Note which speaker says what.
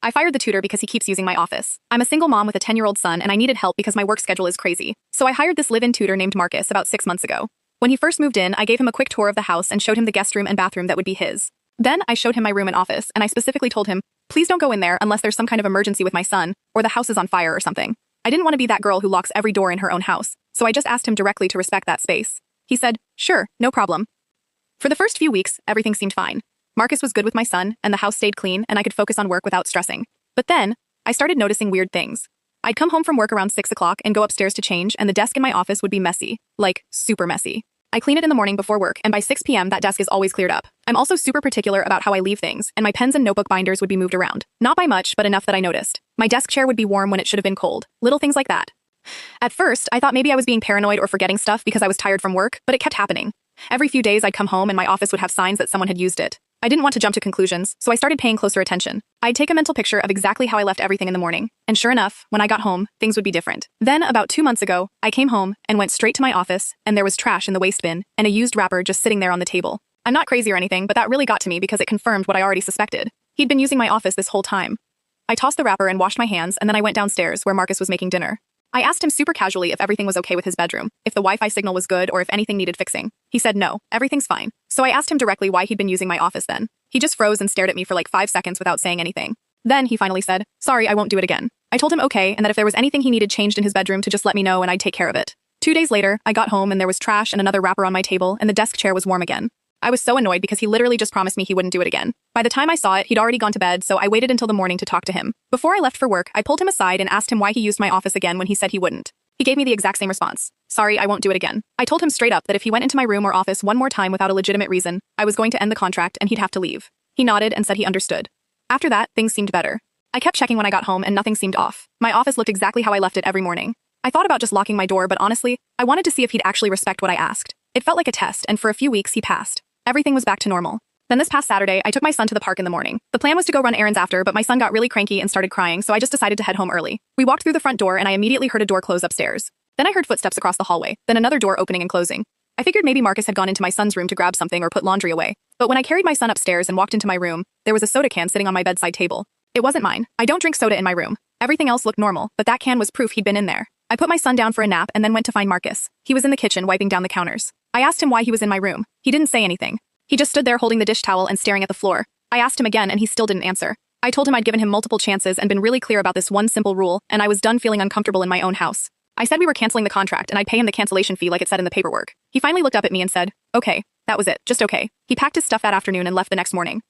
Speaker 1: I fired the tutor because he keeps using my office. I'm a single mom with a 10-year-old son and I needed help because my work schedule is crazy. So I hired this live-in tutor named Marcus about 6 months ago. When he first moved in, I gave him a quick tour of the house and showed him the guest room and bathroom that would be his. Then I showed him my room and office, and I specifically told him, please don't go in there unless there's some kind of emergency with my son, or the house is on fire or something. I didn't want to be that girl who locks every door in her own house, so I just asked him directly to respect that space. He said, sure, no problem. For the first few weeks, everything seemed fine. Marcus was good with my son, and the house stayed clean, and I could focus on work without stressing. But then, I started noticing weird things. I'd come home from work around 6 o'clock and go upstairs to change, and the desk in my office would be messy. Like, super messy. I clean it in the morning before work, and by 6 p.m. that desk is always cleared up. I'm also super particular about how I leave things, and my pens and notebook binders would be moved around. Not by much, but enough that I noticed. My desk chair would be warm when it should have been cold. Little things like that. At first, I thought maybe I was being paranoid or forgetting stuff because I was tired from work, but it kept happening. Every few days I'd come home and my office would have signs that someone had used it. I didn't want to jump to conclusions, so I started paying closer attention. I'd take a mental picture of exactly how I left everything in the morning, and sure enough, when I got home, things would be different. Then, about 2 months ago, I came home and went straight to my office, and there was trash in the waste bin, and a used wrapper just sitting there on the table. I'm not crazy or anything, but that really got to me because it confirmed what I already suspected. He'd been using my office this whole time. I tossed the wrapper and washed my hands, and then I went downstairs where Marcus was making dinner. I asked him super casually if everything was okay with his bedroom, if the Wi-Fi signal was good, or if anything needed fixing. He said no, everything's fine. So I asked him directly why he'd been using my office then. He just froze and stared at me for like 5 seconds without saying anything. Then he finally said, sorry, I won't do it again. I told him okay, and that if there was anything he needed changed in his bedroom to just let me know and I'd take care of it. 2 days later, I got home and there was trash and another wrapper on my table and the desk chair was warm again. I was so annoyed because he literally just promised me he wouldn't do it again. By the time I saw it, he'd already gone to bed, so I waited until the morning to talk to him. Before I left for work, I pulled him aside and asked him why he used my office again when he said he wouldn't. He gave me the exact same response. Sorry, I won't do it again. I told him straight up that if he went into my room or office one more time without a legitimate reason, I was going to end the contract and he'd have to leave. He nodded and said he understood. After that, things seemed better. I kept checking when I got home and nothing seemed off. My office looked exactly how I left it every morning. I thought about just locking my door, but honestly, I wanted to see if he'd actually respect what I asked. It felt like a test, and for a few weeks he passed. Everything was back to normal. Then this past Saturday, I took my son to the park in the morning. The plan was to go run errands after, but my son got really cranky and started crying, so I just decided to head home early. We walked through the front door and I immediately heard a door close upstairs. Then I heard footsteps across the hallway, then another door opening and closing. I figured maybe Marcus had gone into my son's room to grab something or put laundry away. But when I carried my son upstairs and walked into my room, there was a soda can sitting on my bedside table. It wasn't mine. I don't drink soda in my room. Everything else looked normal, but that can was proof he'd been in there. I put my son down for a nap and then went to find Marcus. He was in the kitchen wiping down the counters. I asked him why he was in my room. He didn't say anything. He just stood there holding the dish towel and staring at the floor. I asked him again and he still didn't answer. I told him I'd given him multiple chances and been really clear about this one simple rule, and I was done feeling uncomfortable in my own house. I said we were canceling the contract and I'd pay him the cancellation fee like it said in the paperwork. He finally looked up at me and said, okay, that was it, just okay. He packed his stuff that afternoon and left the next morning.